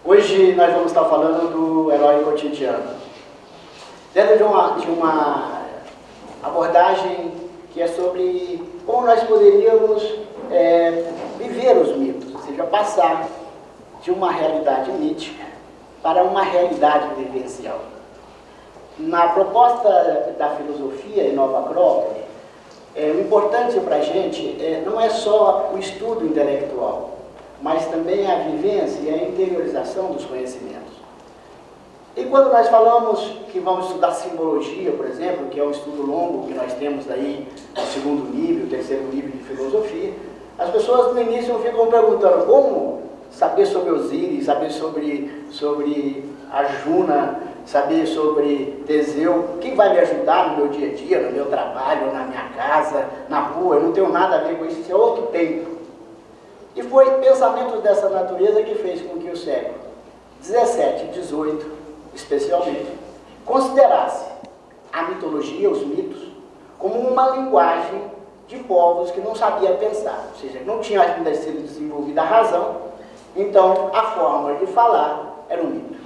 Hoje nós vamos estar falando do herói cotidiano. Dentro de uma abordagem que é sobre como nós poderíamos viver os mitos, ou seja, passar de uma realidade mítica para uma realidade vivencial. Na proposta da filosofia em Nova Acrópole, o importante para a gente não é só o estudo intelectual, mas também a vivência e a interiorização dos conhecimentos. E quando nós falamos que vamos estudar simbologia, por exemplo, que é um estudo longo que nós temos aí no segundo nível, terceiro nível de filosofia, as pessoas no início ficam perguntando como saber sobre Osíris, saber sobre Arjuna, saber sobre Teseu, o que vai me ajudar no meu dia a dia, no meu trabalho, na minha casa, na rua, eu não tenho nada a ver com isso, isso é outro tempo. E foi pensamento dessa natureza que fez com que o século XVII e XVIII, especialmente, considerasse a mitologia, os mitos, como uma linguagem de povos que não sabiam pensar, ou seja, não tinha ainda sido desenvolvida a razão, então a forma de falar era um mito.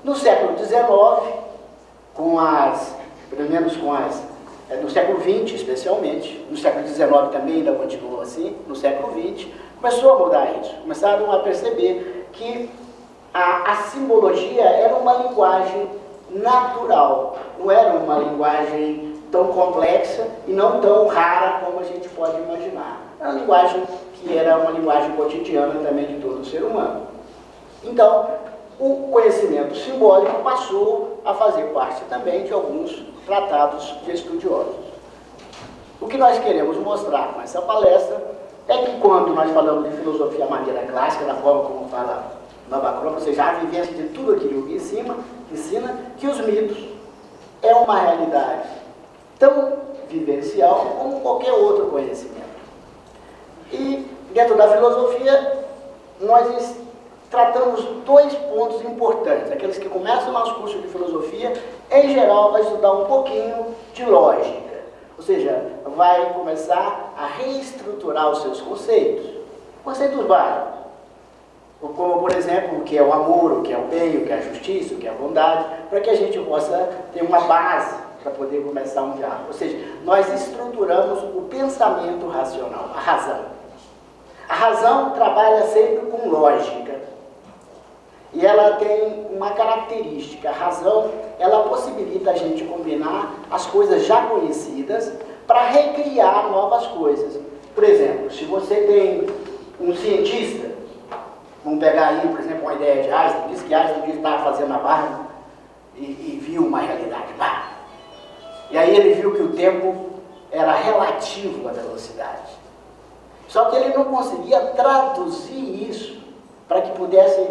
No século XIX, no século XX especialmente, no século XIX também ainda continuou assim, no século XX, começou a mudar isso, começaram a perceber que a simbologia era uma linguagem natural, não era uma linguagem tão complexa e não tão rara como a gente pode imaginar. Era uma linguagem que era uma linguagem cotidiana também de todo ser humano. Então, o conhecimento simbólico passou a fazer parte também de alguns tratados de estudiosos. O que nós queremos mostrar com essa palestra é que quando nós falamos de filosofia à maneira clássica, da forma como fala Nova Acrópole, ou seja, a vivência de tudo aquilo que ensina que os mitos é uma realidade tão vivencial como qualquer outro conhecimento. E dentro da filosofia, nós tratamos dois pontos importantes. Aqueles que começam nosso curso de filosofia, em geral, vai estudar um pouquinho de lógica. Ou seja, vai começar a reestruturar os seus conceitos. Conceitos básicos. Como, por exemplo, o que é o amor, o que é o bem, o que é a justiça, o que é a bondade, para que a gente possa ter uma base para poder começar um diálogo. Ou seja, nós estruturamos o pensamento racional, a razão. A razão trabalha sempre com lógica. E ela tem uma característica, a razão, ela possibilita a gente combinar as coisas já conhecidas para recriar novas coisas. Por exemplo, se você tem um cientista, vamos pegar aí, por exemplo, uma ideia de Einstein, diz que Einstein estava fazendo a barra e viu uma realidade. E aí ele viu que o tempo era relativo à velocidade. Só que ele não conseguia traduzir isso para que pudesse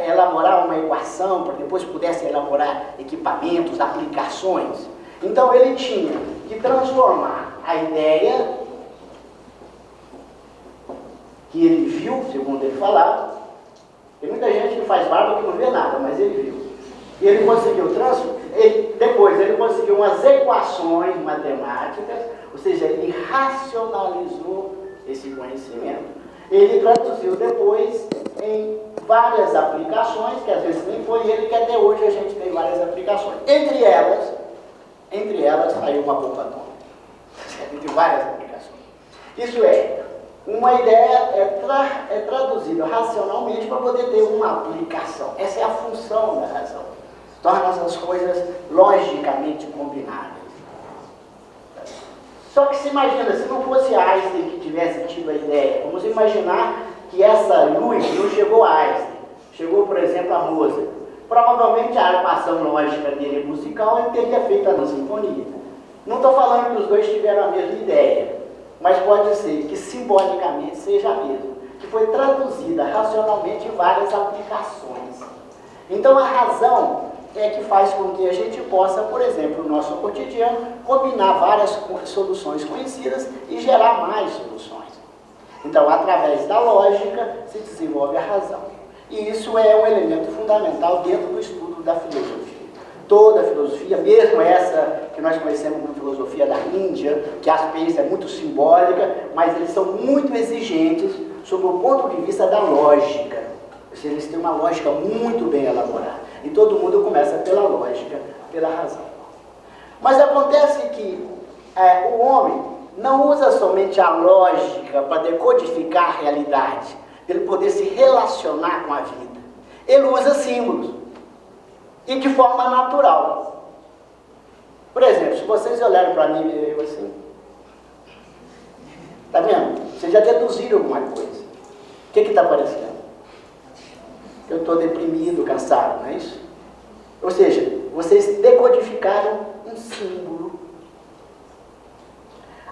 elaborar uma equação, para que depois pudesse elaborar equipamentos, aplicações. Então ele tinha que transformar a ideia que ele viu, segundo ele falava. Tem muita gente que faz barba que não vê nada, mas ele viu. E ele conseguiu depois ele conseguiu umas equações matemáticas, ou seja, ele racionalizou esse conhecimento. Ele traduziu depois em várias aplicações, que às vezes nem foi ele, que até hoje a gente tem várias aplicações. Entre elas saiu uma bomba atômica. Entre várias aplicações. Isso é, uma ideia é traduzida racionalmente para poder ter uma aplicação. Essa é a função da razão. Torna as coisas logicamente combinadas. Só que se imagina, se não fosse Einstein que tivesse tido a ideia, vamos imaginar que essa luz não chegou a Einstein, chegou, por exemplo, a Mozart. Provavelmente a armação lógica dele musical ele teria feito a sinfonia. Não estou falando que os dois tiveram a mesma ideia, mas pode ser que simbolicamente seja a mesma, que foi traduzida racionalmente em várias aplicações. Então a razão é que faz com que a gente possa, por exemplo, no nosso cotidiano, combinar várias soluções conhecidas e gerar mais soluções. Então, através da lógica, se desenvolve a razão. E isso é um elemento fundamental dentro do estudo da filosofia. Toda a filosofia, mesmo essa que nós conhecemos como filosofia da Índia, que às vezes é muito simbólica, mas eles são muito exigentes sob o ponto de vista da lógica. Ou seja, eles têm uma lógica muito bem elaborada. E todo mundo começa pela lógica, pela razão. Mas acontece que o homem não usa somente a lógica para decodificar a realidade, para ele poder se relacionar com a vida. Ele usa símbolos. E de forma natural. Por exemplo, se vocês olharem para mim e eu assim, tá vendo? Vocês já deduziram alguma coisa. O que está aparecendo? Eu estou deprimido, cansado, não é isso? Ou seja, vocês decodificaram um símbolo.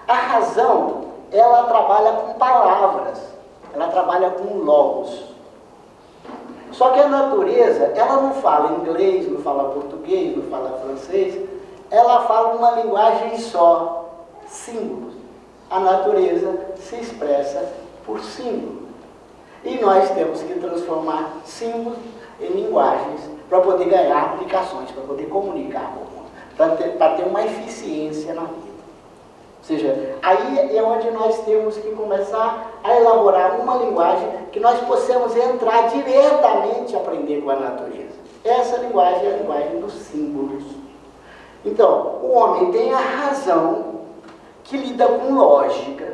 A razão, ela trabalha com palavras, ela trabalha com logos. Só que a natureza, ela não fala inglês, não fala português, não fala francês, ela fala uma linguagem só, símbolos. A natureza se expressa por símbolos. E nós temos que transformar símbolos em linguagens para poder ganhar aplicações, para poder comunicar com o mundo, para ter uma eficiência na vida. Ou seja, aí é onde nós temos que começar a elaborar uma linguagem que nós possamos entrar diretamente e aprender com a natureza. Essa linguagem é a linguagem dos símbolos. Então, o homem tem a razão, que lida com lógica,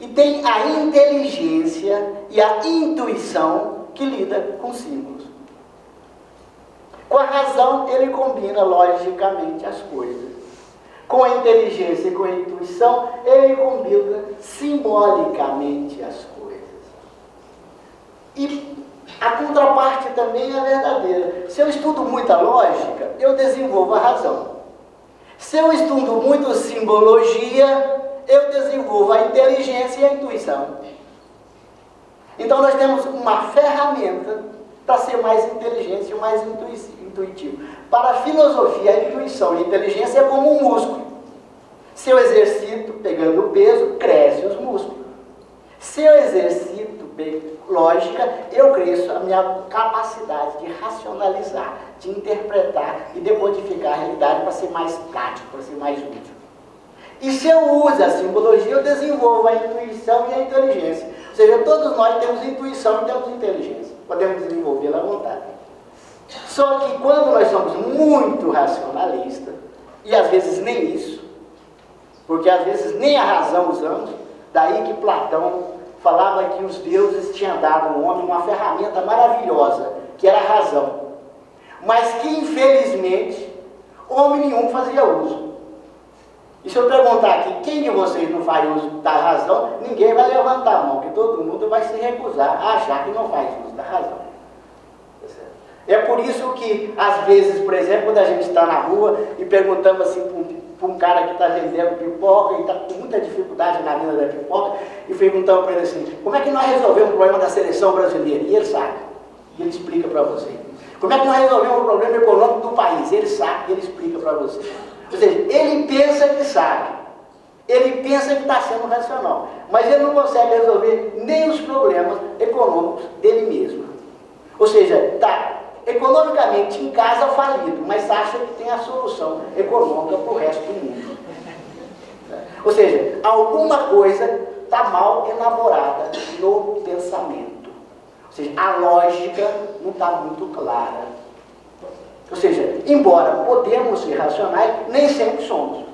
e tem a inteligência e a intuição, que lida com símbolos. Com a razão, ele combina logicamente as coisas. Com a inteligência e com a intuição, ele combina simbolicamente as coisas. E a contraparte também é verdadeira. Se eu estudo muita lógica, eu desenvolvo a razão. Se eu estudo muito simbologia, eu desenvolvo a inteligência e a intuição. Então nós temos uma ferramenta para ser mais inteligente e mais intuitivo. Para a filosofia, a intuição e a inteligência é como um músculo. Se eu exercito pegando peso, cresce os músculos. Se eu exercito lógica, eu cresço a minha capacidade de racionalizar, de interpretar e decodificar a realidade para ser mais prático, para ser mais útil. E se eu uso a simbologia, eu desenvolvo a intuição e a inteligência. Ou seja, todos nós temos intuição e temos inteligência. Podemos desenvolvê-la à vontade. Só que quando nós somos muito racionalistas, e às vezes nem isso, porque às vezes nem a razão usamos, daí que Platão falava que os deuses tinham dado ao homem uma ferramenta maravilhosa, que era a razão. Mas que infelizmente, homem nenhum fazia uso. E se eu perguntar aqui, quem de vocês não faz uso da razão, ninguém vai levantar a mão, porque todo mundo vai se recusar a achar que não faz uso da razão. É por isso que, às vezes, por exemplo, quando a gente está na rua e perguntamos assim para um cara que está vendendo pipoca e está com muita dificuldade na venda da pipoca, e perguntamos para ele assim, como é que nós resolvemos o problema da seleção brasileira? E ele sabe, e ele explica para você. Como é que nós resolvemos o problema econômico do país? Ele sabe, e ele explica para você. Ou seja, ele pensa que sabe, ele pensa que está sendo racional, mas ele não consegue resolver nem os problemas econômicos dele mesmo. Ou seja, está economicamente em casa falido, mas acha que tem a solução econômica para o resto do mundo. Ou seja, alguma coisa está mal elaborada no pensamento. Ou seja, a lógica não está muito clara. Ou seja, embora podemos ser racionais, nem sempre somos.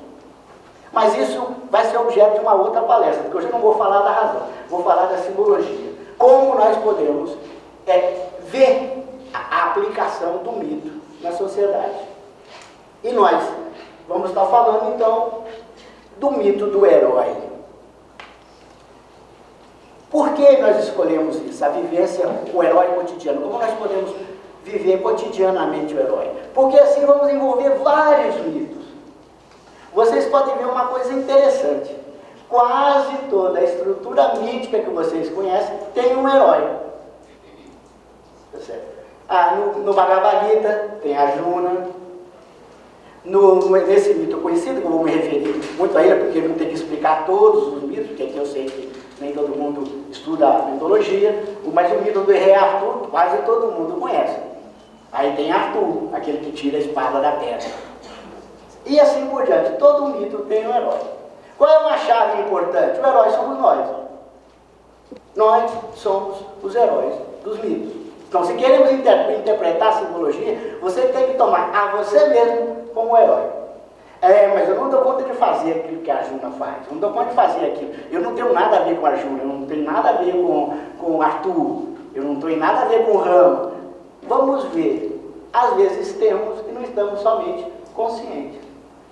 Mas isso vai ser objeto de uma outra palestra, porque hoje eu não vou falar da razão, vou falar da simbologia. Como nós podemos ver a aplicação do mito na sociedade. E nós vamos estar falando, então, do mito do herói. Por que nós escolhemos isso? A vivência, o herói cotidiano. Como nós podemos viver cotidianamente o herói? Porque assim vamos envolver vários mitos. Vocês podem ver uma coisa interessante. Quase toda a estrutura mítica que vocês conhecem tem um herói. Tá certo? No Bhagavad Gita tem a Juna. Nesse mito conhecido, que eu vou me referir muito a ele, porque eu não tenho que explicar todos os mitos, porque aqui eu sei que nem todo mundo estuda a mitologia, mas o mito do rei Arthur, quase todo mundo conhece. Aí tem Arthur, aquele que tira a espada da pedra. E assim por diante, todo mito tem um herói. Qual é uma chave importante? O herói somos nós. Nós somos os heróis dos mitos. Então, se queremos interpretar a simbologia, você tem que tomar a você mesmo como herói. Mas eu não dou conta de fazer aquilo que a Arjuna faz, eu não dou conta de fazer aquilo. Eu não tenho nada a ver com a Arjuna, eu não tenho nada a ver com Arthur, eu não tenho nada a ver com Rama. Vamos ver, às vezes temos e não estamos somente conscientes.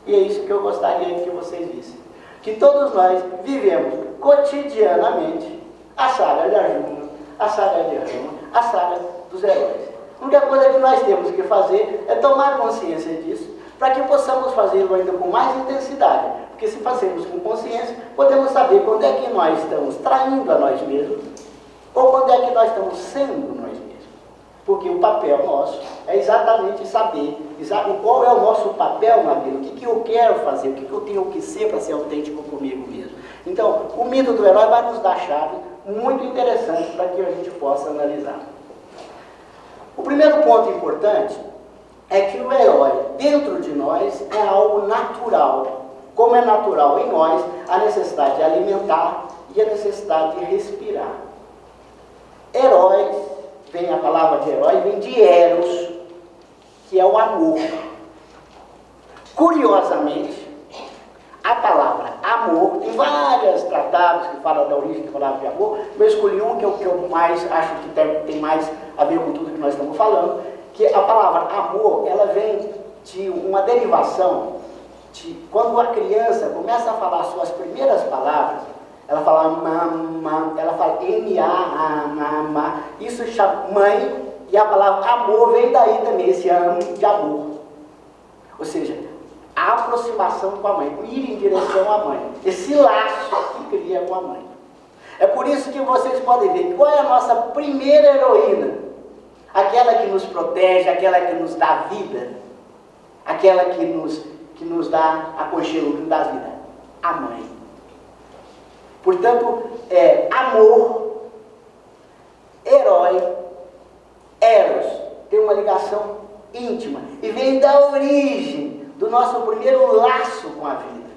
E é isso que eu gostaria que vocês vissem. Que todos nós vivemos cotidianamente a saga de Arjuna, a saga de Rama, a saga dos heróis. A única coisa que nós temos que fazer é tomar consciência disso, para que possamos fazê-lo ainda com mais intensidade. Porque se fazemos com consciência, podemos saber quando é que nós estamos traindo a nós mesmos, ou quando é que nós estamos sendo nós mesmos. Porque o papel nosso é exatamente saber qual é o nosso papel na vida, o que eu quero fazer, o que eu tenho que ser para ser autêntico comigo mesmo. Então, o mito do herói vai nos dar chave muito interessante para que a gente possa analisar. O primeiro ponto importante é que o herói dentro de nós é algo natural. Como é natural em nós a necessidade de alimentar e a necessidade de respirar. Herói, a palavra de herói vem de eros, que é o amor. Curiosamente, a palavra amor, tem vários tratados que falam da origem da palavra de amor, eu escolhi um que eu mais acho que tem mais a ver com tudo que nós estamos falando, que a palavra amor, ela vem de uma derivação de quando a criança começa a falar suas primeiras palavras, ela fala mamã, ela fala M-A-M-A, isso chama mãe, e a palavra amor vem daí também, esse amo de amor. Ou seja, a aproximação com a mãe, ir em direção à mãe, esse laço que cria com a mãe. É por isso que vocês podem ver qual é a nossa primeira heroína. Aquela que nos protege, aquela que nos dá vida, aquela que nos dá aconchego, que nos dá vida. A mãe. Portanto, amor, herói, eros, tem uma ligação íntima e vem da origem do nosso primeiro laço com a vida.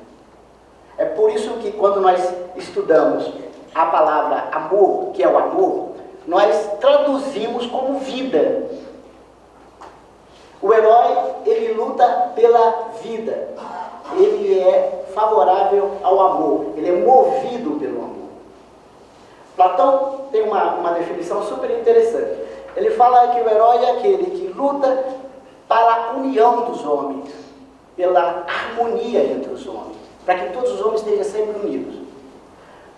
É por isso que quando nós estudamos a palavra amor, que é o amor, nós traduzimos como vida. O herói, ele luta pela vida. Ele é favorável ao amor. Ele é movido pelo amor. Platão tem uma definição super interessante. Ele fala que o herói é aquele que luta para a união dos homens, pela harmonia entre os homens, para que todos os homens estejam sempre unidos.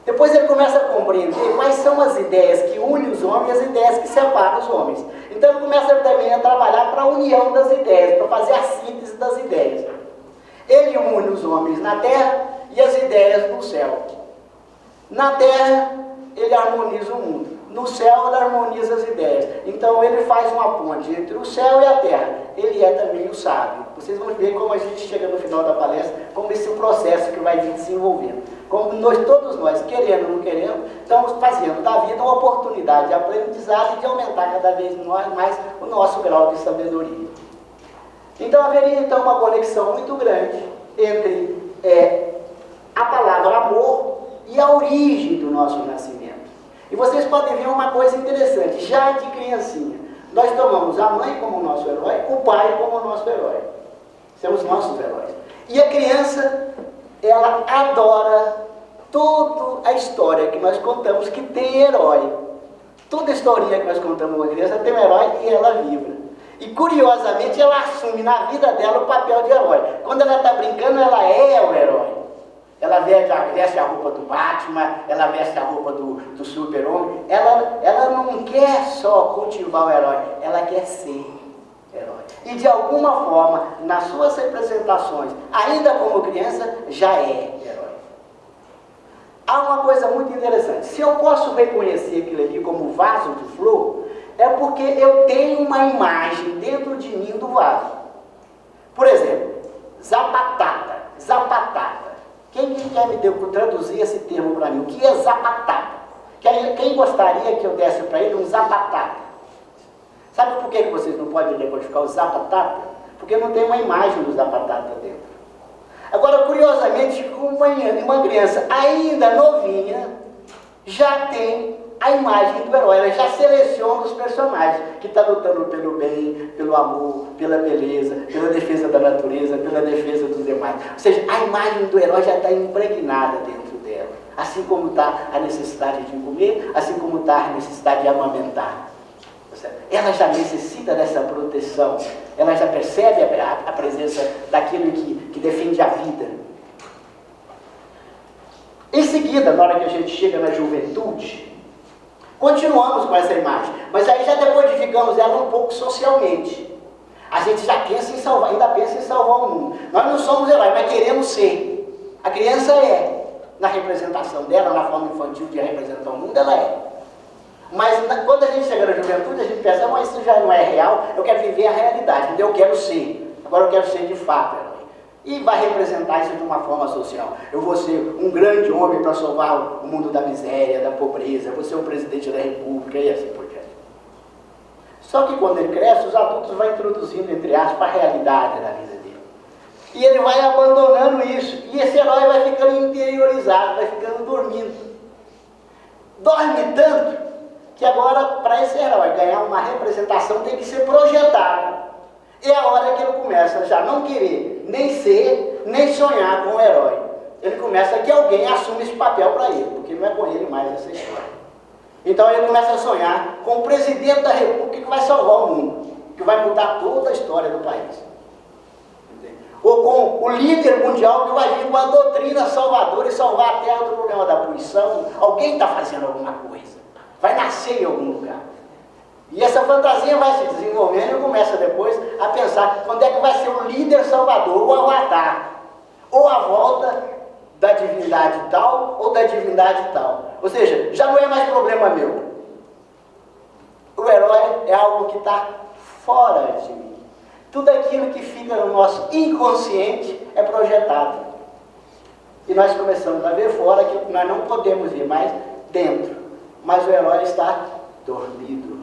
Depois ele começa a compreender quais são as ideias que unem os homens e as ideias que separam os homens. Então ele começa também a trabalhar para a união das ideias, para fazer a síntese das ideias. Ele une os homens na terra e as ideias no céu. Na terra, ele harmoniza o mundo. No céu, ele harmoniza as ideias. Então ele faz uma ponte entre o céu e a terra. Ele é também o sábio. Vocês vão ver como a gente chega no final da palestra, como esse processo que vai vir desenvolvendo. Como todos nós, querendo ou não querendo, estamos fazendo da vida uma oportunidade de aprendizado e de aumentar cada vez mais o nosso grau de sabedoria. Então haveria então uma conexão muito grande entre a palavra amor e a origem do nosso nascimento. E vocês podem ver uma coisa interessante, já de criancinha, nós tomamos a mãe como nosso herói, o pai como nosso herói. Somos nossos heróis. E a criança, ela adora toda a história que nós contamos que tem herói. Toda a historinha que nós contamos uma criança tem um herói e ela vibra. E curiosamente ela assume na vida dela o papel de herói. Quando ela está brincando, ela é o herói. Ela veste a roupa do Batman, ela veste a roupa do super-homem. Ela não quer só cultivar o herói, ela quer ser herói. E de alguma forma, nas suas representações, ainda como criança, já é herói. Há uma coisa muito interessante. Se eu posso reconhecer aquilo ali como vaso de flor, é porque eu tenho uma imagem dentro de mim do vaso. Por exemplo, zapatata. Quem quer me traduzir esse termo para mim? O que é zapatata? Quem gostaria que eu desse para ele um zapatata? Sabe por que vocês não podem decodificar o zapatata? Porque não tem uma imagem do zapatata dentro. Agora, curiosamente, uma criança ainda novinha já tem a imagem do herói, ela já seleciona os personagens que estão lutando pelo bem, pelo amor, pela beleza, pela defesa da natureza, pela defesa dos demais. Ou seja, a imagem do herói já está impregnada dentro dela. Assim como está a necessidade de comer, assim como está a necessidade de amamentar. Ela já necessita dessa proteção, ela já percebe a presença daquilo que defende a vida. Em seguida, na hora que a gente chega na juventude, continuamos com essa imagem, mas aí já decodificamos ela um pouco socialmente. A gente já pensa em salvar, ainda pensa em salvar o mundo. Nós não somos heróis, mas queremos ser. A criança é, na representação dela, na forma infantil de representar o mundo, ela é. Mas quando a gente chega na juventude, a gente pensa, mas isso já não é real, eu quero viver a realidade, então eu quero ser. Agora eu quero ser de fato herói. E vai representar isso de uma forma social. Eu vou ser um grande homem para salvar o mundo da miséria, da pobreza, eu vou ser o presidente da república e assim por diante. Só que quando ele cresce, os adultos vão introduzindo, entre aspas, a realidade da vida dele. E ele vai abandonando isso. E esse herói vai ficando interiorizado, vai ficando dormindo. Dorme tanto que agora, para esse herói ganhar uma representação, tem que ser projetado. É a hora que ele começa a já não querer nem ser, nem sonhar com o herói. Ele começa que alguém assuma esse papel para ele, porque não é com ele mais essa história. Então ele começa a sonhar com o presidente da república que vai salvar o mundo, que vai mudar toda a história do país. Ou com o líder mundial que vai vir com a doutrina salvadora e salvar a terra do problema da poluição. Alguém está fazendo alguma coisa, vai nascer em algum lugar. E essa fantasia vai se desenvolvendo e começa depois a pensar quando é que vai ser o líder salvador, o avatar, ou a volta da divindade tal ou da divindade tal. Ou seja, já não é mais problema meu. O herói é algo que está fora de mim. Tudo aquilo que fica no nosso inconsciente é projetado. E nós começamos a ver fora que nós não podemos ver mais dentro. Mas o herói está dormido.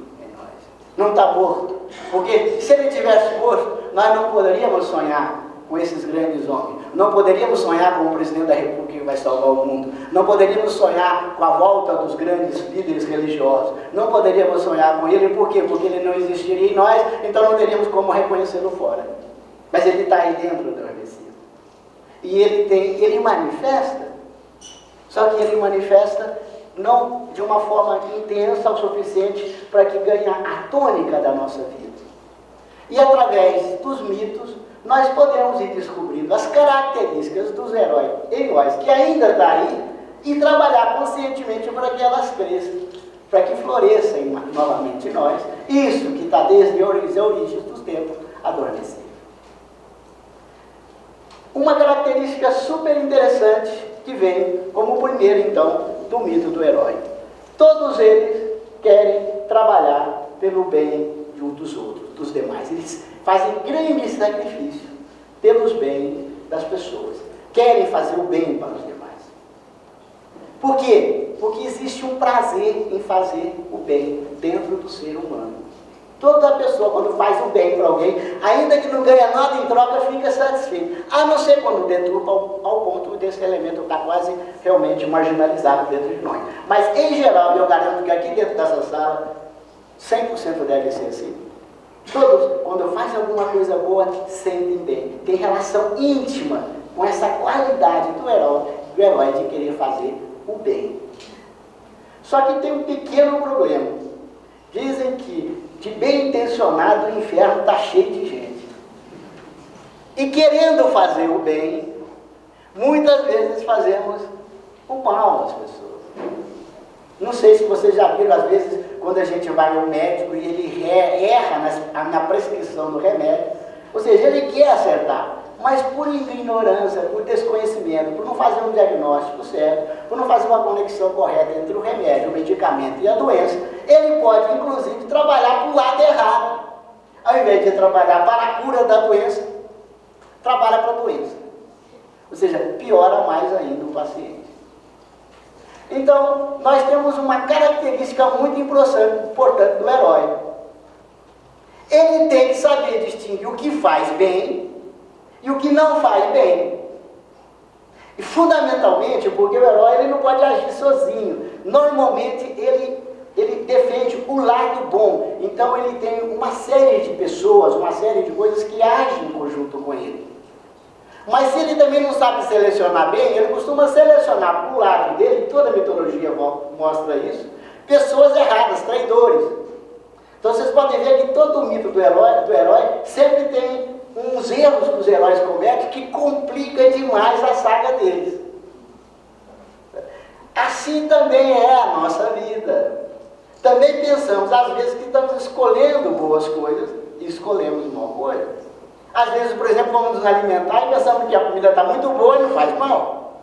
Não está morto, porque se ele tivesse morto, nós não poderíamos sonhar com esses grandes homens, não poderíamos sonhar com o presidente da república que vai salvar o mundo, não poderíamos sonhar com a volta dos grandes líderes religiosos, não poderíamos sonhar com ele, por quê? Porque ele não existiria em nós, então não teríamos como reconhecê-lo fora. Mas ele está aí dentro adormecido. E ele manifesta, só que ele manifesta não de uma forma intensa o suficiente para que ganhe a tônica da nossa vida. E através dos mitos, nós podemos ir descobrindo as características dos heróis que ainda estão aí e trabalhar conscientemente para que elas cresçam, para que floresçam novamente em nós, isso que está desde a origem dos tempos adormecido. Uma característica super interessante que vem como primeiro, então, do mito do herói. Todos eles querem trabalhar pelo bem de um dos outros, dos demais. Eles fazem grande sacrifício pelos bens das pessoas. Querem fazer o bem para os demais. Por quê? Porque existe um prazer em fazer o bem dentro do ser humano. Toda pessoa, quando faz o bem para alguém, ainda que não ganha nada em troca, fica satisfeito. A não ser quando deturpa ao ponto desse elemento está quase realmente marginalizado dentro de nós. Mas, em geral, eu garanto que aqui dentro dessa sala, 100% deve ser assim. Todos, quando fazem alguma coisa boa, sentem bem. Tem relação íntima com essa qualidade do herói de querer fazer o bem. Só que tem um pequeno problema. Dizem que de bem intencionado o inferno está cheio de gente. E querendo fazer o bem, muitas vezes fazemos o mal às pessoas. Não sei se vocês já viram, às vezes, quando a gente vai ao médico e ele erra na prescrição do remédio, ou seja, ele quer acertar, mas por ignorância, por desconhecimento, por não fazer um diagnóstico certo, por não fazer uma conexão correta entre o remédio, o medicamento e a doença, ele pode, inclusive, trabalhar para o lado errado. Ao invés de trabalhar para a cura da doença, trabalha para a doença. Ou seja, piora mais ainda o paciente. Então, nós temos uma característica muito importante do herói. Ele tem que saber distinguir o que faz bem e o que não faz bem. E fundamentalmente, porque o herói ele não pode agir sozinho. Normalmente, ele ele defende o lado bom. Então ele tem uma série de pessoas, uma série de coisas que agem em conjunto com ele. Mas se ele também não sabe selecionar bem, ele costuma selecionar para o lado dele, toda a mitologia mostra isso, pessoas erradas, traidores. Então vocês podem ver que todo o mito do herói sempre tem uns erros que os heróis cometem que complica demais a saga deles. Assim também é a nossa vida. Também pensamos, às vezes, que estamos escolhendo boas coisas e escolhemos mal coisas. Às vezes, por exemplo, vamos nos alimentar e pensamos que a comida está muito boa e não faz mal.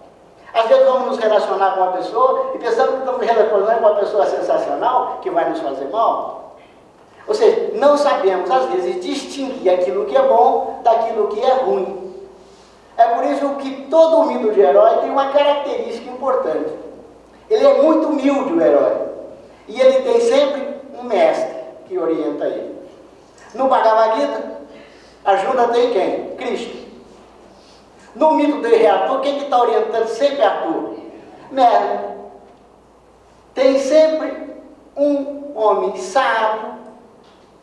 Às vezes vamos nos relacionar com uma pessoa e pensamos que estamos relacionando com uma pessoa sensacional que vai nos fazer mal. Ou seja, não sabemos, às vezes, distinguir aquilo que é bom daquilo que é ruim. É por isso que todo o mito de herói tem uma característica importante. Ele é muito humilde, o herói. E ele tem sempre um mestre que orienta ele. No Bhagavad Gita, Arjuna tem quem? Cristo. No mito do rei Arthur, quem que está orientando sempre Arthur? Merlin. Tem sempre um homem sábio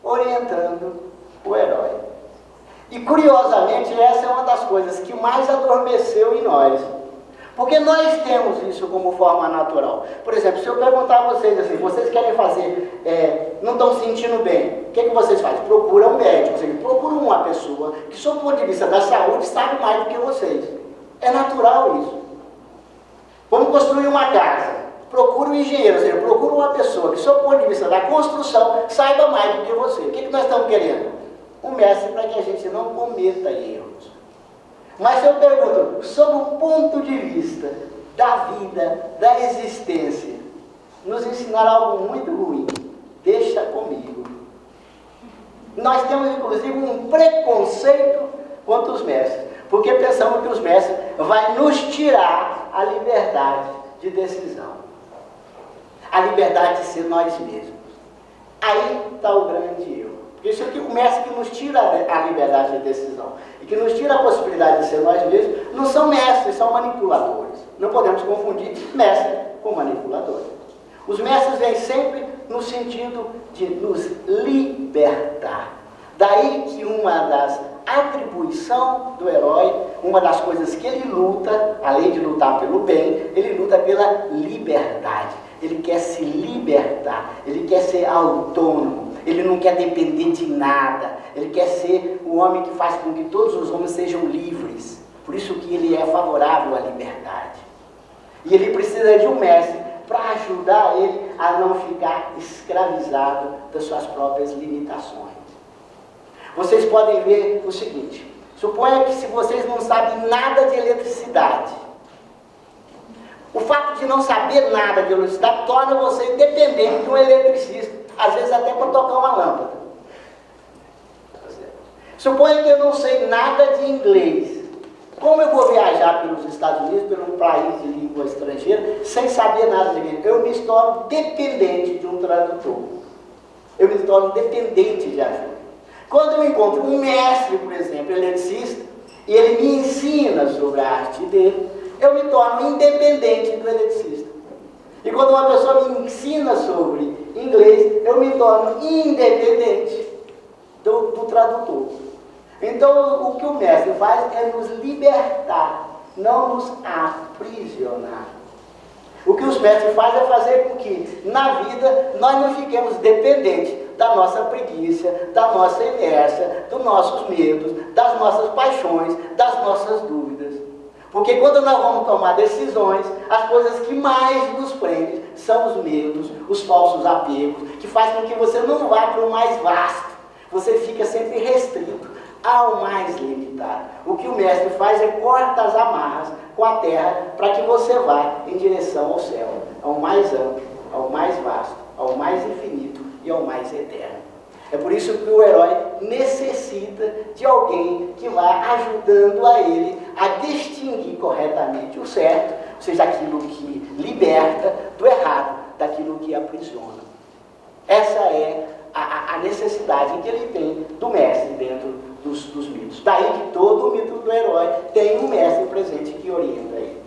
orientando o herói. E curiosamente, essa é uma das coisas que mais adormeceu em nós. Porque nós temos isso como forma natural. Por exemplo, se eu perguntar a vocês assim, vocês querem fazer, não estão se sentindo bem, o que vocês fazem? Procuram um médico, ou seja, procuram uma pessoa que, sob o ponto de vista da saúde, sabe mais do que vocês. É natural isso. Vamos construir uma casa. Procura um engenheiro, ou seja, procura uma pessoa que, sob o ponto de vista da construção, saiba mais do que você. O que nós estamos querendo? Um mestre para que a gente não cometa erros. Mas se eu pergunto, sob o ponto de vista da vida, da existência, nos ensinar algo muito ruim, deixa comigo. Nós temos, inclusive, um preconceito contra os mestres, porque pensamos que os mestres vão nos tirar a liberdade de decisão, a liberdade de ser nós mesmos. Aí está o grande erro. Porque isso aqui, o mestre que nos tira a liberdade de decisão e que nos tira a possibilidade de ser nós mesmos, não são mestres, são manipuladores. Não podemos confundir mestre com manipulador. Os mestres vêm sempre no sentido de nos libertar. Daí que uma das atribuições do herói, uma das coisas que ele luta, além de lutar pelo bem, ele luta pela liberdade. Ele quer se libertar, ele quer ser autônomo. Ele não quer depender de nada. Ele quer ser o homem que faz com que todos os homens sejam livres. Por isso que ele é favorável à liberdade. E ele precisa de um mestre para ajudar ele a não ficar escravizado das suas próprias limitações. Vocês podem ver o seguinte. Suponha que se vocês não sabem nada de eletricidade, o fato de não saber nada de eletricidade torna você dependente de um eletricista. Às vezes até para tocar uma lâmpada. Suponha que eu não sei nada de inglês. Como eu vou viajar pelos Estados Unidos, pelo país de língua estrangeira, sem saber nada de inglês? Eu me torno dependente de um tradutor. Eu me torno dependente de ajuda. Quando eu encontro um mestre, por exemplo, eletricista, e ele me ensina sobre a arte dele, eu me torno independente do eletricista. E quando uma pessoa me ensina sobre inglês, eu me torno independente do tradutor. Então, o que o mestre faz é nos libertar, não nos aprisionar. O que os mestres fazem é fazer com que, na vida, nós não fiquemos dependentes da nossa preguiça, da nossa inércia, dos nossos medos, das nossas paixões, das nossas dúvidas. Porque quando nós vamos tomar decisões, as coisas que mais nos prendem são os medos, os falsos apegos, que fazem com que você não vá para o mais vasto. Você fica sempre restrito ao mais limitado. O que o mestre faz é corta as amarras com a terra para que você vá em direção ao céu, ao mais amplo, ao mais vasto, ao mais infinito e ao mais eterno. É por isso que o herói necessita de alguém que vá ajudando a ele a distinguir corretamente o certo, ou seja, aquilo que liberta do errado, daquilo que aprisiona. Essa é a necessidade que ele tem do mestre dentro dos mitos. Daí que todo o mito do herói tem um mestre presente que orienta ele.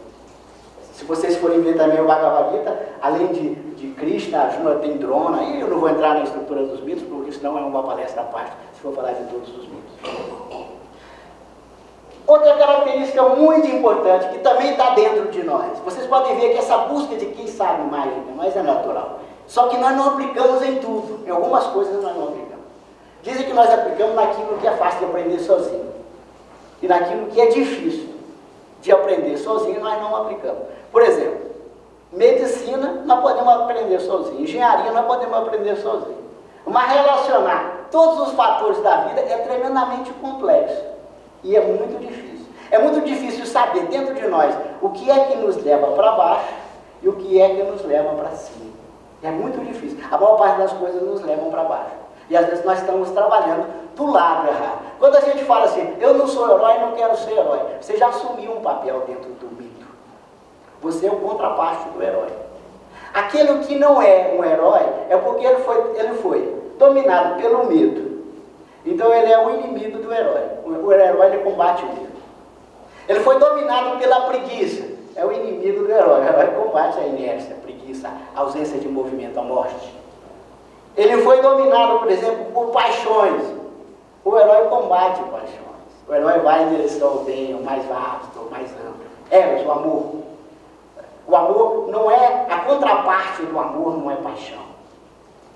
Se vocês forem ver também o Bhagavad Gita, além de de Krishna, Arjuna tem Drona, e eu não vou entrar na estrutura dos mitos, porque senão é uma palestra à parte, se for falar de todos os mitos. Outra característica muito importante, que também está dentro de nós, vocês podem ver que essa busca de quem sabe mais de nós é natural. Só que nós não aplicamos em tudo, em algumas coisas nós não aplicamos. Dizem que nós aplicamos naquilo que é fácil de aprender sozinho. E naquilo que é difícil de aprender sozinho, nós não aplicamos. Por exemplo, medicina nós podemos aprender sozinho, engenharia nós podemos aprender sozinho. Mas relacionar todos os fatores da vida é tremendamente complexo. E é muito difícil. É muito difícil saber dentro de nós o que é que nos leva para baixo e o que é que nos leva para cima. É muito difícil. A maior parte das coisas nos levam para baixo. E às vezes nós estamos trabalhando do lado errado. Quando a gente fala assim, eu não sou herói, não quero ser herói, você já assumiu um papel dentro do mito. Você é o contraparte do herói. Aquele que não é um herói é porque ele foi dominado pelo medo. Então ele é o inimigo do herói. O herói ele combate o medo. Ele foi dominado pela preguiça. É o inimigo do herói. O herói combate a inércia, a preguiça, a ausência de movimento, a morte. Ele foi dominado, por exemplo, por paixões. O herói combate paixões. O herói vai em direção ao bem, ao mais vasto, ao mais amplo. Eros, o amor. O amor não é, a contraparte do amor não é paixão.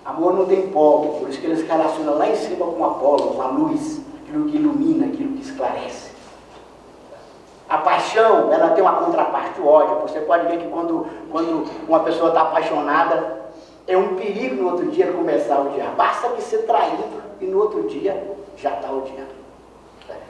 Amor não tem polo, por isso que eles se relacionam lá em cima com Apolo, com a luz, aquilo que ilumina, aquilo que esclarece. A paixão, ela tem uma contraparte, o ódio. Você pode ver que quando uma pessoa está apaixonada, é um perigo no outro dia começar a odiar. Basta que ser traído e no outro dia já está odiando.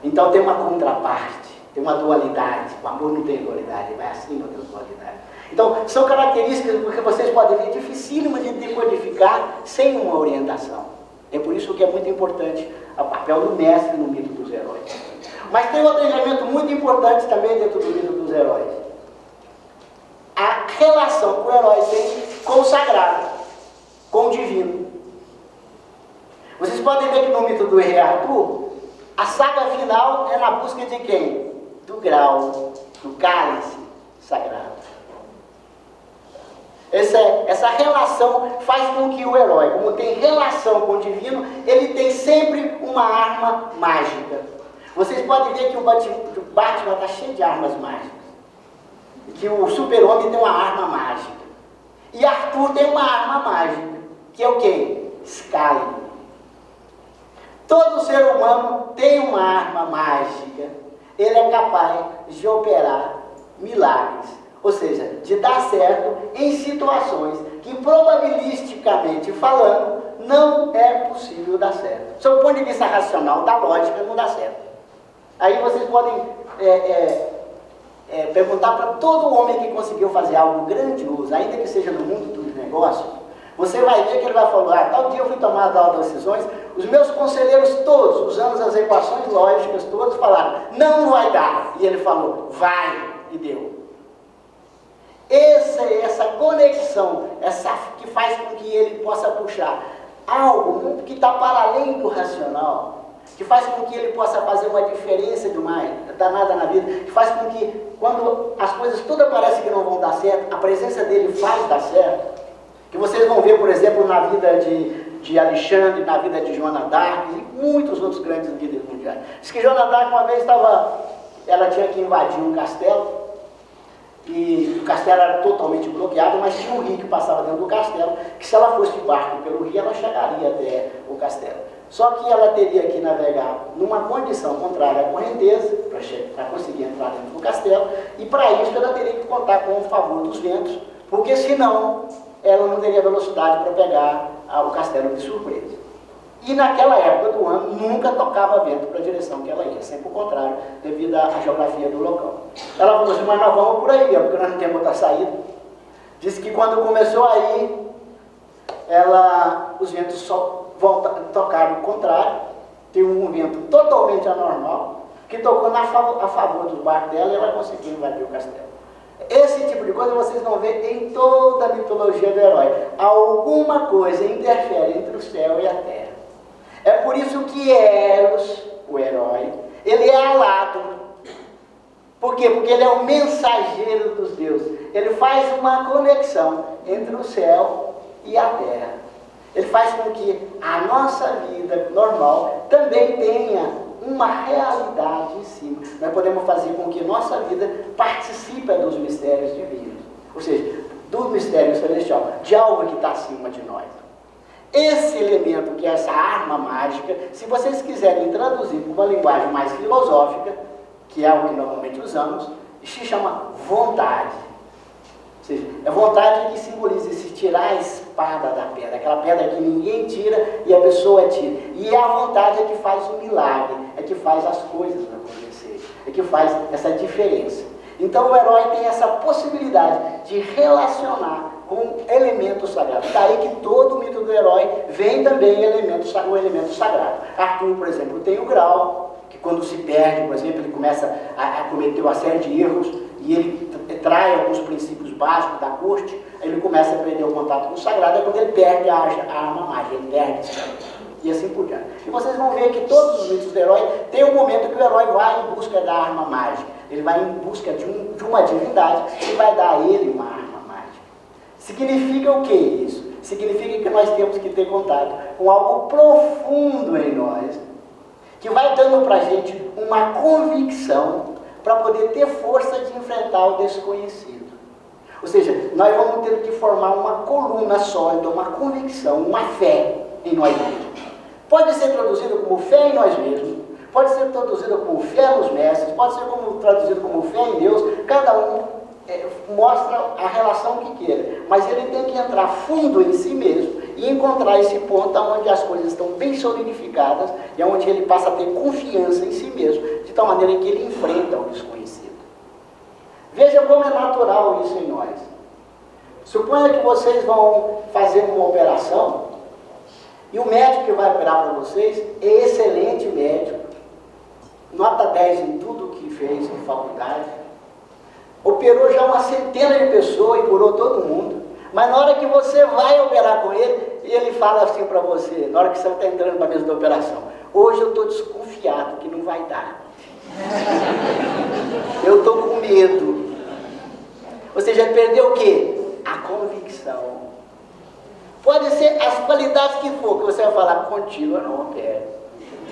Então tem uma contraparte, tem uma dualidade. O amor não tem dualidade, vai acima da dualidade. Então são características que vocês podem ver dificílimas de decodificar sem uma orientação. É por isso que é muito importante o papel do mestre no mito dos heróis. Mas tem outro elemento muito importante também dentro do mito dos heróis. A relação que o herói tem com o sagrado, com o divino. Vocês podem ver que no mito do Rei Arthur, a saga final é na busca de quem? Do grau, do cálice sagrado. Essa relação faz com que o herói, como tem relação com o divino, ele tem sempre uma arma mágica. Vocês podem ver que o Batman está cheio de armas mágicas. Que o super-homem tem uma arma mágica. E Arthur tem uma arma mágica, que é o quê? Excalibur. Todo ser humano tem uma arma mágica. Ele é capaz de operar milagres. Ou seja, de dar certo em situações que, probabilisticamente falando, não é possível dar certo. Sob o ponto de vista racional, da lógica, não dá certo. Aí vocês podem perguntar para todo homem que conseguiu fazer algo grandioso, ainda que seja no mundo dos negócios, você vai ver que ele vai falar, tal dia eu fui tomar as decisões, os meus conselheiros todos, usando as equações lógicas, todos falaram, não vai dar. E ele falou, vai, e deu. Essa conexão, que faz com que ele possa puxar algo que está para além do racional, que faz com que ele possa fazer uma diferença demais, danada na vida, que faz com que, quando as coisas todas parecem que não vão dar certo, a presença dele faz dar certo. Que vocês vão ver, por exemplo, na vida de Alexandre, na vida de Joana d'Arc e muitos outros grandes líderes mundiais. Diz que Joana d'Arc uma vez ela tinha que invadir um castelo, e o castelo era totalmente bloqueado, mas tinha um rio que passava dentro do castelo, que se ela fosse de barco pelo rio, ela chegaria até o castelo. Só que ela teria que navegar numa condição contrária à correnteza, para conseguir entrar dentro do castelo, e para isso ela teria que contar com o favor dos ventos, porque senão ela não teria velocidade para pegar o castelo de surpresa. E naquela época do ano nunca tocava vento para a direção que ela ia, sempre o contrário, devido à geografia do local. Ela falou assim, mas nós vamos por aí, porque nós não temos outra saída. Disse que quando começou a ir, os ventos só tocaram o contrário, teve um vento totalmente anormal, que tocou a favor do barco dela e ela conseguiu invadir o castelo. Esse tipo de coisa vocês vão ver em toda a mitologia do herói. Alguma coisa interfere entre o céu e a terra. É por isso que Eros, o herói, ele é alado. Por quê? Porque ele é o mensageiro dos deuses. Ele faz uma conexão entre o céu e a terra. Ele faz com que a nossa vida normal também tenha uma realidade em cima. Nós podemos fazer com que nossa vida participe dos mistérios divinos. Ou seja, do mistério celestial, de algo que está acima de nós. Esse elemento, que é essa arma mágica, se vocês quiserem traduzir para uma linguagem mais filosófica, que é o que normalmente usamos, se chama vontade. Ou seja, é vontade que simboliza esse tirar a espada da pedra, aquela pedra que ninguém tira e a pessoa tira. E a vontade é que faz o milagre, é que faz as coisas acontecerem, é que faz essa diferença. Então o herói tem essa possibilidade de relacionar com elementos sagrados. Daí que todo o mito do herói vem também um elemento sagrado. Arthur, por exemplo, tem o grau, que quando se perde, por exemplo, ele começa a cometer uma série de erros, e ele trai alguns princípios básicos da corte, aí ele começa a perder o contato com o sagrado, é quando ele perde a arma mágica, ele perde isso. E assim por diante. E vocês vão ver que todos os mitos do herói tem um momento que o herói vai em busca da arma mágica. Ele vai em busca de uma divindade que vai dar a ele uma arma mágica. Significa o que isso? Significa que nós temos que ter contato com algo profundo em nós, que vai dando para a gente uma convicção para poder ter força de enfrentar o desconhecido. Ou seja, nós vamos ter que formar uma coluna sólida, uma convicção, uma fé em nós mesmos. Pode ser traduzido como fé em nós mesmos, pode ser traduzido como fé nos mestres, pode ser traduzido como fé em Deus. Cada um mostra a relação que queira, mas ele tem que entrar fundo em si mesmo e encontrar esse ponto onde as coisas estão bem solidificadas e onde ele passa a ter confiança em si mesmo, de tal maneira que ele enfrenta o desconhecido. Veja como é natural isso em nós. Suponha que vocês vão fazer uma operação e o médico que vai operar para vocês é excelente médico, nota 10 em tudo que fez em faculdade, operou já uma centena de pessoas e curou todo mundo, mas na hora que você vai operar com ele, ele fala assim para você, na hora que você está entrando para a mesa da operação: hoje eu estou desconfiado que não vai dar. Eu estou com medo. Ou seja, ele perdeu o quê? A convicção. Pode ser as qualidades que for, que você vai falar contigo, eu não opero.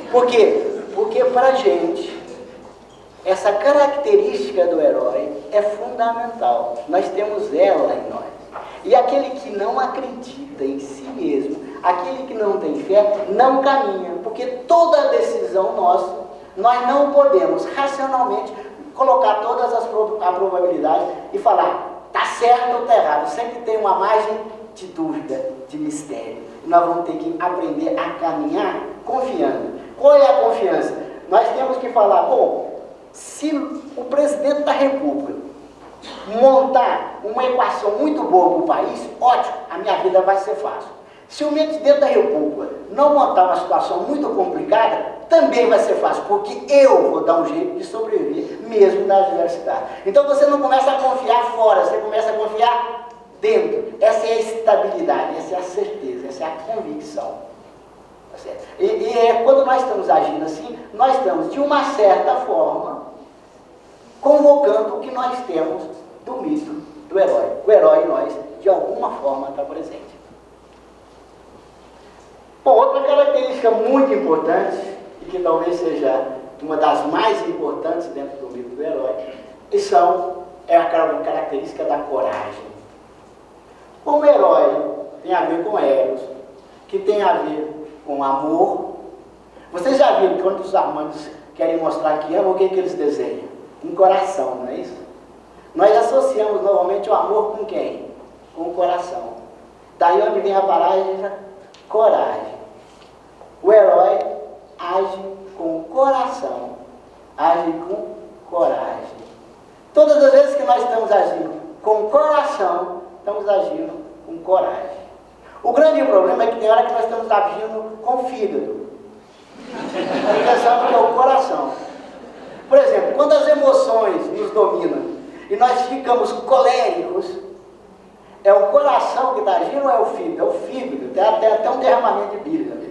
Por quê? Porque para a gente, essa característica do herói é fundamental. Nós temos ela em nós. E aquele que não acredita em si mesmo, aquele que não tem fé, não caminha. Porque toda decisão nossa, nós não podemos racionalmente colocar todas as probabilidades e falar, está certo ou está errado. Sempre tem uma margem de dúvida, de mistério. E nós vamos ter que aprender a caminhar confiando. Qual é a confiança? Nós temos que falar, bom, se o presidente da República montar uma equação muito boa para o país, ótimo, a minha vida vai ser fácil. Se o presidente da República não montar uma situação muito complicada, também vai ser fácil, porque eu vou dar um jeito de sobreviver, mesmo na adversidade. Então você não começa a confiar fora, você começa a confiar dentro. Essa é a estabilidade, essa é a certeza, essa é a convicção. Tá certo? E quando nós estamos agindo assim, nós estamos, de uma certa forma, convocando o que nós temos do mito do herói. O herói em nós, de alguma forma, está presente. Bom, outra característica muito importante, e que talvez seja uma das mais importantes dentro do mito do herói, é a característica da coragem. Como herói tem a ver com Eros, que tem a ver com amor. Vocês já viram que quando os amantes querem mostrar que amam, o que eles desenham? Um coração, não é isso? Nós associamos normalmente o amor com quem? Com o coração. Daí onde vem a palavra coragem. O herói age com o coração, age com coragem. Todas as vezes que nós estamos agindo com o coração, estamos agindo com coragem. O grande problema é que tem hora que nós estamos agindo com o fígado. Pensando que é o coração. Por exemplo, quando as emoções nos dominam e nós ficamos coléricos, é o coração que está agindo ou é o fígado? É o fígado, tem até um derramamento de bile.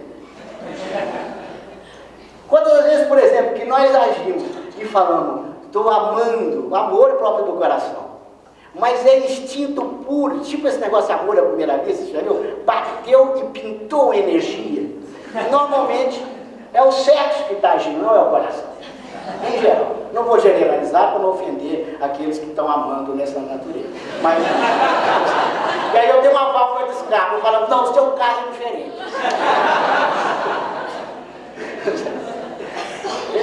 Quantas vezes, por exemplo, que nós agimos e falamos, estou amando, o amor próprio do coração, mas é instinto puro, tipo esse negócio amor à primeira vista, já viu? Bateu e pintou energia. Normalmente é o sexo que está agindo, não é o coração. Em geral. Não vou generalizar para não ofender aqueles que estão amando nessa natureza. Mas, e aí eu dei uma válvula de escape, eu falo, não, o seu caso é diferente.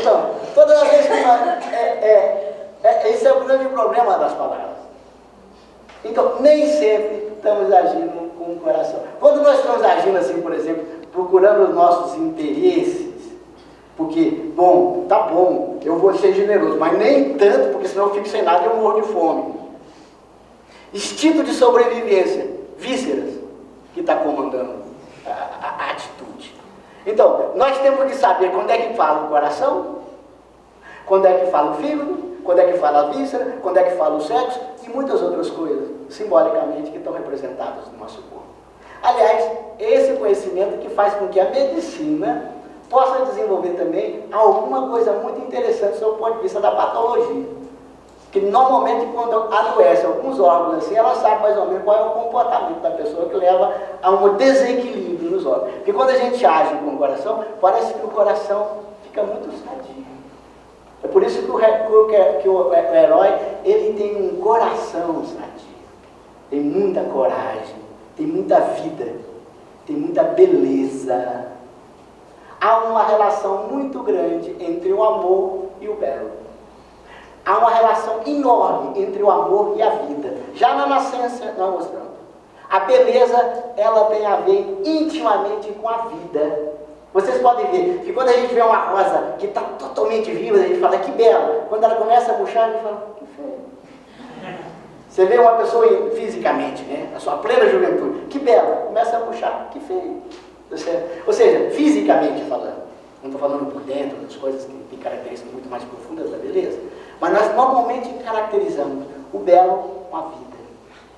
Então, todas as vezes que esse é o grande problema das palavras. Então, nem sempre estamos agindo com o coração. Quando nós estamos agindo assim, por exemplo, procurando os nossos interesses, porque, bom, tá bom, eu vou ser generoso, mas nem tanto, porque senão eu fico sem nada e eu morro de fome. Instinto de sobrevivência, vísceras, que está comandando a atitude. Então, nós temos que saber quando é que fala o coração, quando é que fala o fígado, quando é que fala a víscera, quando é que fala o sexo e muitas outras coisas, simbolicamente, que estão representadas no nosso corpo. Aliás, esse conhecimento que faz com que a medicina possa desenvolver também alguma coisa muito interessante sob o ponto de vista da patologia. Que normalmente quando adoece alguns órgãos assim, ela sabe mais ou menos qual é o comportamento da pessoa que leva a um desequilíbrio nos órgãos. Porque quando a gente age com o coração, parece que o coração fica muito sadio. É por isso que o herói, ele tem um coração sadio. Tem muita coragem, tem muita vida, tem muita beleza. Há uma relação muito grande entre o amor e o belo. Há uma relação enorme entre o amor e a vida. Já na nascença, nós mostramos. A beleza, ela tem a ver intimamente com a vida. Vocês podem ver que quando a gente vê uma rosa que está totalmente viva, a gente fala, que bela. Quando ela começa a murchar, a gente fala, que feio. Você vê uma pessoa fisicamente, né, na sua plena juventude, que bela. Começa a murchar, que feio. Ou seja, fisicamente falando, não estou falando por dentro, das coisas que têm características muito mais profundas da beleza, mas nós normalmente caracterizamos o belo com a vida.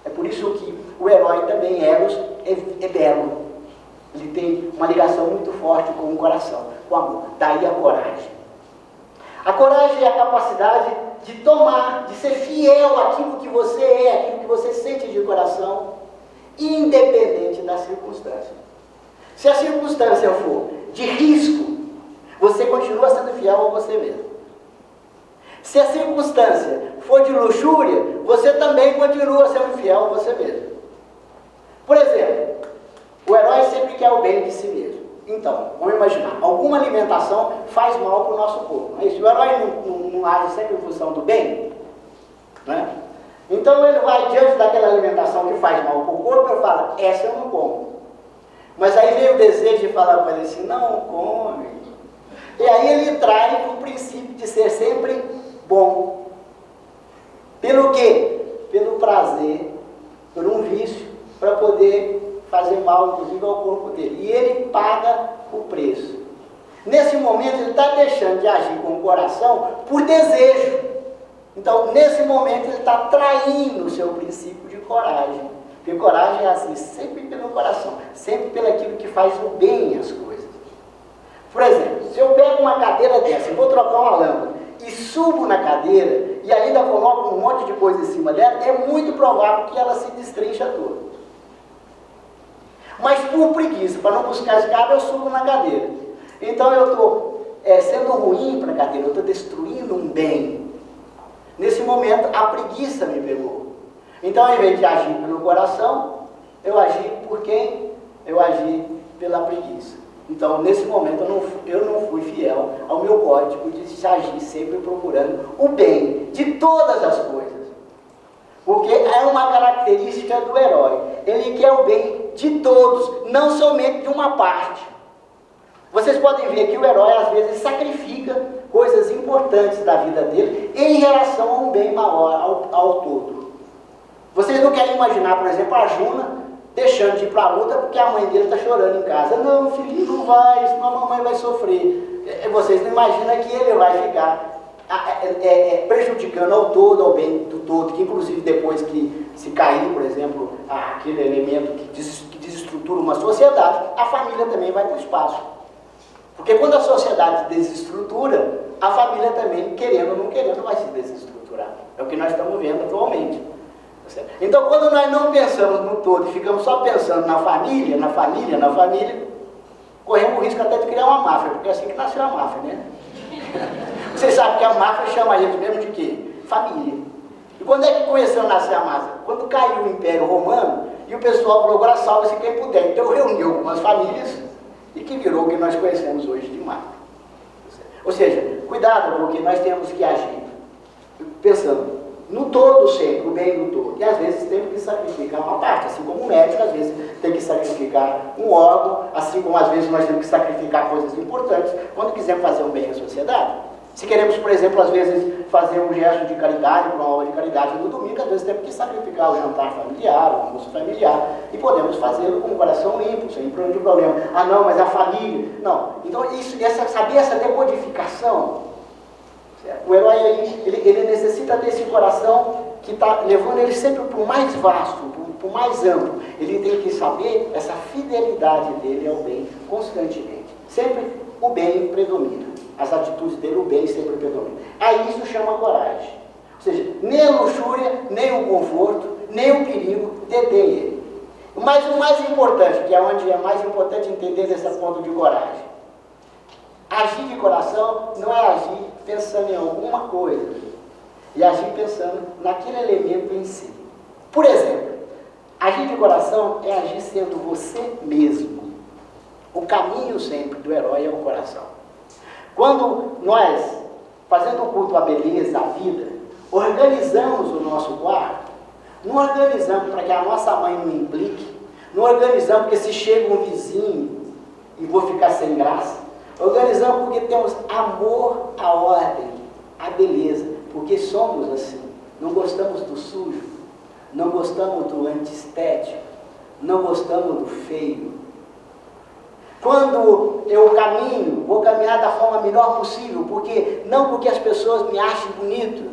É por isso que o herói também, Eros, é belo. Ele tem uma ligação muito forte com o coração, com o amor. Daí a coragem. A coragem é a capacidade de tomar, de ser fiel àquilo que você é, àquilo que você sente de coração, independente da circunstância. Se a circunstância for de risco, você continua sendo fiel a você mesmo. Se a circunstância for de luxúria, você também continua sendo fiel a você mesmo. Por exemplo, o herói sempre quer o bem de si mesmo. Então, vamos imaginar, alguma alimentação faz mal para o nosso corpo. Não é isso? O herói não age sempre em função do bem, né? Então ele vai diante daquela alimentação que faz mal para o corpo e fala, essa eu não como. Mas aí vem o desejo de falar para ele assim, não come. E aí ele trai o princípio de ser sempre bom. Pelo quê? Pelo prazer, por um vício, para poder fazer mal, inclusive, ao corpo dele. E ele paga o preço. Nesse momento ele está deixando de agir com o coração por desejo. Então, nesse momento ele está traindo o seu princípio de coragem. Porque coragem é assim, sempre pelo coração, sempre pelo aquilo que faz o bem às coisas. Por exemplo, se eu pego uma cadeira dessa, eu vou trocar uma lâmpada, e subo na cadeira, e ainda coloco um monte de coisa em cima dela, é muito provável que ela se destrincha toda. Mas por preguiça, para não buscar a escada, eu subo na cadeira. Então eu estou sendo ruim para a cadeira, eu estou destruindo um bem. Nesse momento, a preguiça me pegou. Então, ao invés de agir pelo coração, eu agi por quem? Eu agi pela preguiça. Então, nesse momento, eu não fui fiel ao meu código de se agir sempre procurando o bem de todas as coisas. Porque é uma característica do herói. Ele quer o bem de todos, não somente de uma parte. Vocês podem ver que o herói, às vezes, sacrifica coisas importantes da vida dele em relação a um bem maior, ao todo. Vocês não querem imaginar, por exemplo, a Juna deixando de ir para a luta porque a mãe dele está chorando em casa. Não, filhinho, não vai, senão a mamãe vai sofrer. Vocês não imaginam que ele vai ficar prejudicando ao todo, ao bem do todo, que inclusive depois que se cair, por exemplo, aquele elemento que desestrutura uma sociedade, a família também vai para o espaço. Porque quando a sociedade desestrutura, a família também, querendo ou não querendo, vai se desestruturar. É o que nós estamos vendo atualmente. Então, quando nós não pensamos no todo e ficamos só pensando na família, corremos o risco até de criar uma máfia, porque é assim que nasceu a máfia, né? Vocês sabem que a máfia chama a gente mesmo de quê? Família. E quando é que começou a nascer a máfia? Quando caiu o Império Romano e o pessoal falou, agora salve-se quem puder. Então reuniu algumas famílias e que virou o que nós conhecemos hoje de máfia. Ou seja, cuidado, porque nós temos que agir pensando no todo sempre, o bem no todo. E às vezes temos que sacrificar uma parte, assim como o médico às vezes tem que sacrificar um órgão, assim como às vezes nós temos que sacrificar coisas importantes quando quisermos fazer um bem à sociedade. Se queremos, por exemplo, às vezes fazer um gesto de caridade, uma obra de caridade no domingo, às vezes temos que sacrificar o jantar familiar, o almoço familiar, e podemos fazê-lo com o coração limpo, sem problema. Ah não, mas a família... Não. Então, saber essa decodificação, certo? O herói aí, ele necessita desse coração que está levando ele sempre para o mais vasto, para o mais amplo. Ele tem que saber essa fidelidade dele ao bem constantemente. Sempre o bem predomina. As atitudes dele, o bem sempre predomina. Aí isso chama coragem. Ou seja, nem a luxúria, nem o conforto, nem o perigo detém ele. Mas o mais importante, que é onde é mais importante entender esse ponto de coragem. Agir de coração não é agir pensando em alguma coisa, e agir pensando naquele elemento em si. Por exemplo, agir de coração é agir sendo você mesmo. O caminho sempre do herói é o coração. Quando nós, fazendo o culto à beleza, à vida, organizamos o nosso quarto, não organizamos para que a nossa mãe não implique, não organizamos porque se chega um vizinho e vou ficar sem graça, organizamos porque temos amor à ordem, à beleza, porque somos assim, não gostamos do sujo, não gostamos do antiestético, não gostamos do feio. Quando eu caminho, vou caminhar da forma melhor possível, não porque as pessoas me achem bonito,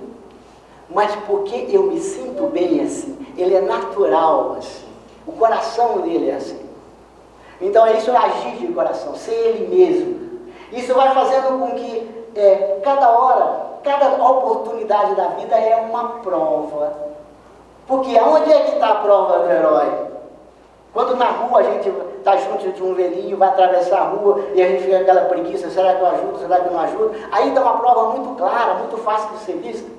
mas porque eu me sinto bem assim. Ele é natural assim. O coração dele é assim. Então é isso, agir de coração, ser ele mesmo. Isso vai fazendo com que cada hora, cada oportunidade da vida é uma prova. Porque aonde é que está a prova do herói? Quando na rua a gente está junto de um velhinho, vai atravessar a rua e a gente fica com aquela preguiça, será que eu ajudo, será que eu não ajudo? Aí dá uma prova muito clara, muito fácil de ser vista.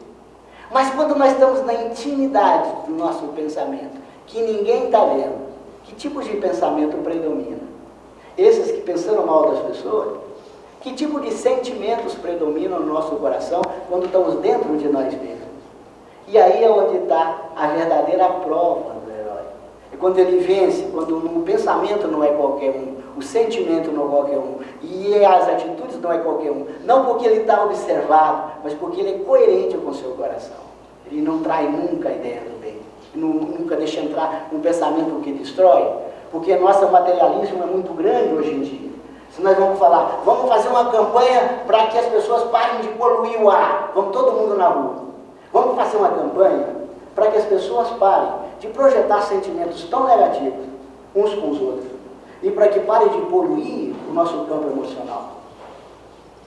Mas quando nós estamos na intimidade do nosso pensamento, que ninguém está vendo, que tipo de pensamento predomina? Esses que pensando mal das pessoas? Que tipo de sentimentos predominam no nosso coração quando estamos dentro de nós mesmos? E aí é onde está a verdadeira prova do herói. É quando ele vence, quando o pensamento não é qualquer um, o sentimento não é qualquer um, e as atitudes não é qualquer um. Não porque ele está observado, mas porque ele é coerente com o seu coração. Ele não trai nunca a ideia do bem. Nunca deixa entrar um pensamento que destrói, porque nosso materialismo é muito grande hoje em dia. Se nós vamos falar, vamos fazer uma campanha para que as pessoas parem de poluir o ar, vamos todo mundo na rua. Vamos fazer uma campanha para que as pessoas parem de projetar sentimentos tão negativos uns com os outros e para que parem de poluir o nosso campo emocional.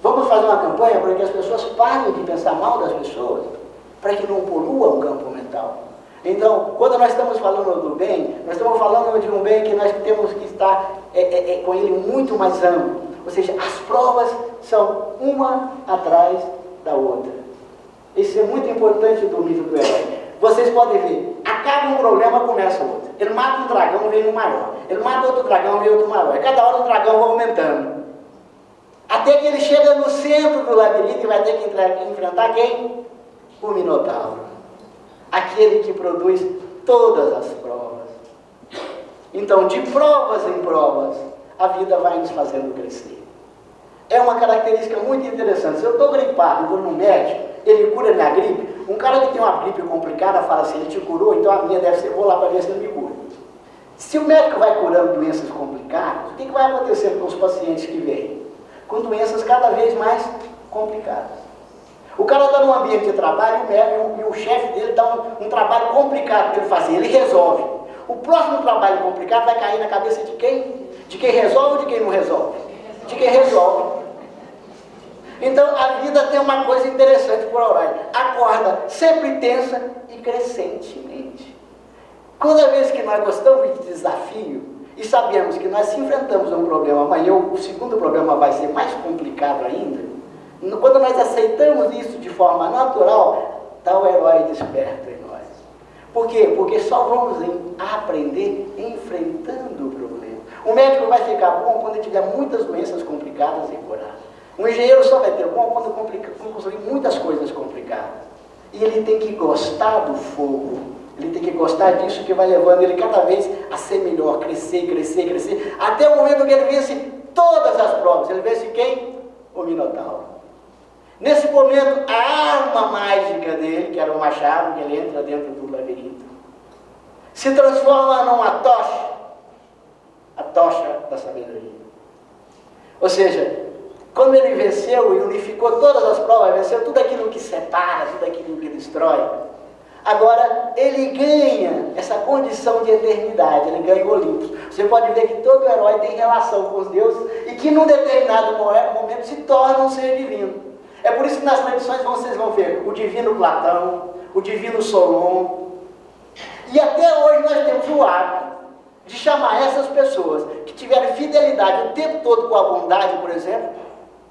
Vamos fazer uma campanha para que as pessoas parem de pensar mal das pessoas, para que não polua o campo mental. Então, quando nós estamos falando do bem, nós estamos falando de um bem que nós temos que estar com ele muito mais amplo. Ou seja, as provas são uma atrás da outra. Isso é muito importante do livro do herói. Vocês podem ver, acaba um problema, começa outro. Ele mata um dragão, vem um maior. Ele mata outro dragão, vem outro maior. E cada hora o dragão vai aumentando. Até que ele chega no centro do labirinto e vai ter que enfrentar quem? O Minotauro. Aquele que produz todas as provas. Então, de provas em provas, a vida vai nos fazendo crescer. É uma característica muito interessante. Se eu estou gripado e vou no médico, ele cura minha gripe. Um cara que tem uma gripe complicada fala assim, ele te curou, então a minha deve ser, vou lá para ver se ele me cura. Se o médico vai curando doenças complicadas, o que vai acontecer com os pacientes que vêm? Com doenças cada vez mais complicadas. O cara está num ambiente de trabalho e o chefe dele dá um trabalho complicado para ele fazer, ele resolve. O próximo trabalho complicado vai cair na cabeça de quem? De quem resolve ou de quem não resolve? De quem resolve. Então a vida tem uma coisa interessante por horário. Acorda sempre tensa e crescentemente. Toda vez que nós gostamos de desafio e sabemos que nós se enfrentamos a um problema, amanhã o segundo problema vai ser mais complicado ainda, quando nós aceitamos isso de forma natural, está o herói desperto em nós. Por quê? Porque só vamos aprender enfrentando o problema. O médico vai ficar bom quando ele tiver muitas doenças complicadas e curar. Um engenheiro só vai ter bom quando conseguir muitas coisas complicadas. E ele tem que gostar do fogo. Ele tem que gostar disso que vai levando ele cada vez a ser melhor, crescer, crescer, crescer, até o momento que ele vence todas as provas. Ele vence quem? O Minotauro. Nesse momento, a arma mágica dele, que era o machado, que ele entra dentro do labirinto, se transforma numa tocha, a tocha da sabedoria. Ou seja, quando ele venceu e unificou todas as provas, venceu tudo aquilo que separa, tudo aquilo que destrói, agora ele ganha essa condição de eternidade, ele ganha o Olimpo. Você pode ver que todo herói tem relação com os deuses e que num determinado momento se torna um ser divino. É por isso que nas tradições vocês vão ver o divino Platão, o divino Solon. E até hoje nós temos o hábito de chamar essas pessoas que tiveram fidelidade o tempo todo com a bondade, por exemplo,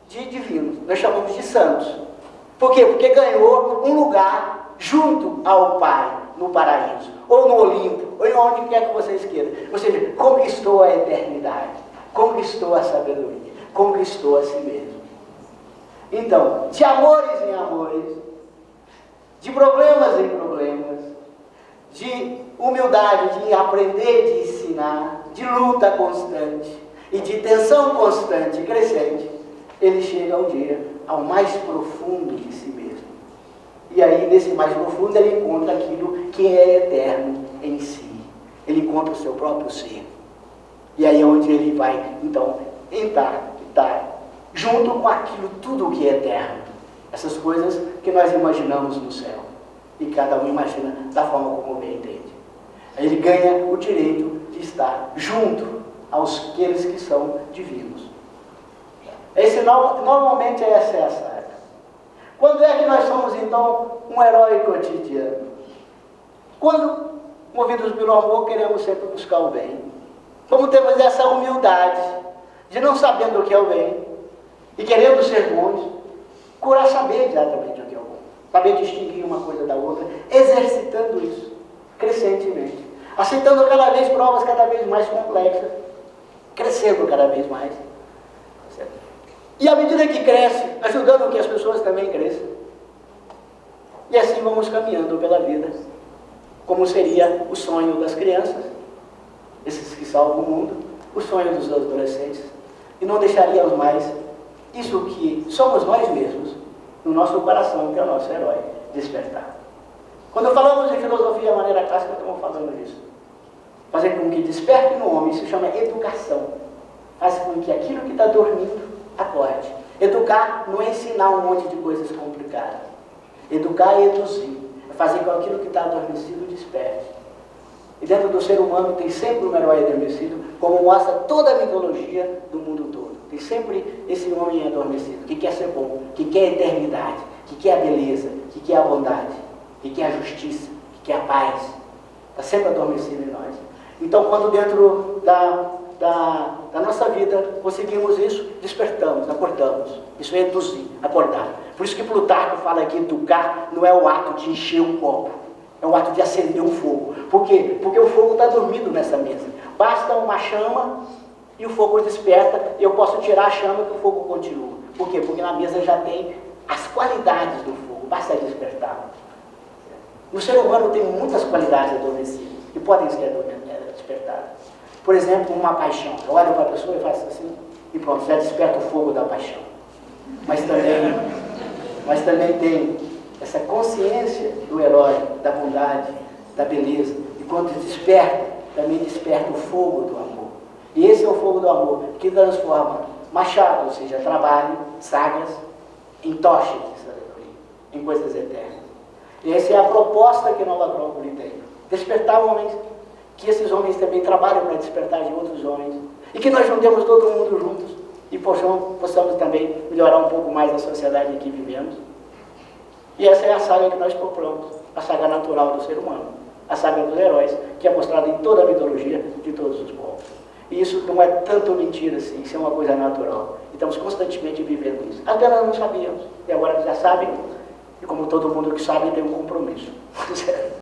de divinos. Nós chamamos de santos. Por quê? Porque ganhou um lugar junto ao Pai, no paraíso, ou no Olimpo, ou em onde quer que vocês queiram. Ou seja, conquistou a eternidade, conquistou a sabedoria, conquistou a si mesmo. Então, de amores em amores, de problemas em problemas, de humildade, de aprender, de ensinar, de luta constante e de tensão constante e crescente, ele chega um dia ao mais profundo de si mesmo. E aí, nesse mais profundo, ele encontra aquilo que é eterno em si. Ele encontra o seu próprio ser. E aí é onde ele vai, então, estar junto com aquilo tudo que é eterno. Essas coisas que nós imaginamos no céu. E cada um imagina da forma como bem entende. Aí ele ganha o direito de estar junto aos aqueles que são divinos. Normalmente essa é a saga. Quando é que nós somos, então, um herói cotidiano? Quando, movidos pelo amor, queremos sempre buscar o bem. Como temos essa humildade de não sabendo o que é o bem e querendo ser bons, curar saber exatamente o que é o bom. Saber distinguir uma coisa da outra, exercitando isso crescentemente. Aceitando cada vez provas cada vez mais complexas, crescendo cada vez mais. E à medida que cresce, ajudando que as pessoas também cresçam. E assim vamos caminhando pela vida, como seria o sonho das crianças, esses que salvam o mundo, o sonho dos adolescentes, e não deixaríamos mais isso que somos nós mesmos, no nosso coração, que é o nosso herói, despertar. Quando falamos de filosofia de maneira clássica, estamos falando disso. Fazer com que desperte no homem, isso chama educação. Faz com que aquilo que está dormindo acorde. Educar não é ensinar um monte de coisas complicadas. Educar é eduzir. É fazer com que aquilo que está adormecido desperte. E dentro do ser humano tem sempre um herói adormecido, como mostra toda a mitologia do mundo todo. Tem sempre esse homem adormecido, que quer ser bom, que quer a eternidade, que quer a beleza, que quer a bondade, que quer a justiça, que quer a paz. Está sempre adormecido em nós. Então, quando dentro da nossa vida conseguimos isso, despertamos, acordamos. Isso é eduzir, acordar. Por isso que Plutarco fala que educar não é o ato de encher um copo, é o ato de acender um fogo. Por quê? Porque o fogo está dormindo nessa mesa. Basta uma chama e o fogo desperta, e eu posso tirar a chama que o fogo continua. Por quê? Porque na mesa já tem as qualidades do fogo, basta despertar. O ser humano tem muitas qualidades adormecidas, que podem ser despertadas. Por exemplo, uma paixão. Eu olho para a pessoa e faço assim, e pronto, já desperta o fogo da paixão. Mas também tem essa consciência do herói, da bondade, da beleza. E quando desperta, também desperta o fogo do amor. E esse é o fogo do amor, que transforma machado, ou seja, trabalho, sagas, em tochas de sabedoria, em coisas eternas. E essa é a proposta que Nova Acrópole tem. Despertar homens, que esses homens também trabalham para despertar de outros homens, e que nós juntemos todo mundo juntos, e possamos também melhorar um pouco mais a sociedade em que vivemos. E essa é a saga que nós procuramos, a saga natural do ser humano, a saga dos heróis, que é mostrado em toda a mitologia de todos os povos. E isso não é tanto mentira assim, isso é uma coisa natural. E estamos constantemente vivendo isso. Até nós não sabíamos, e agora já sabem, e como todo mundo que sabe, tem um compromisso.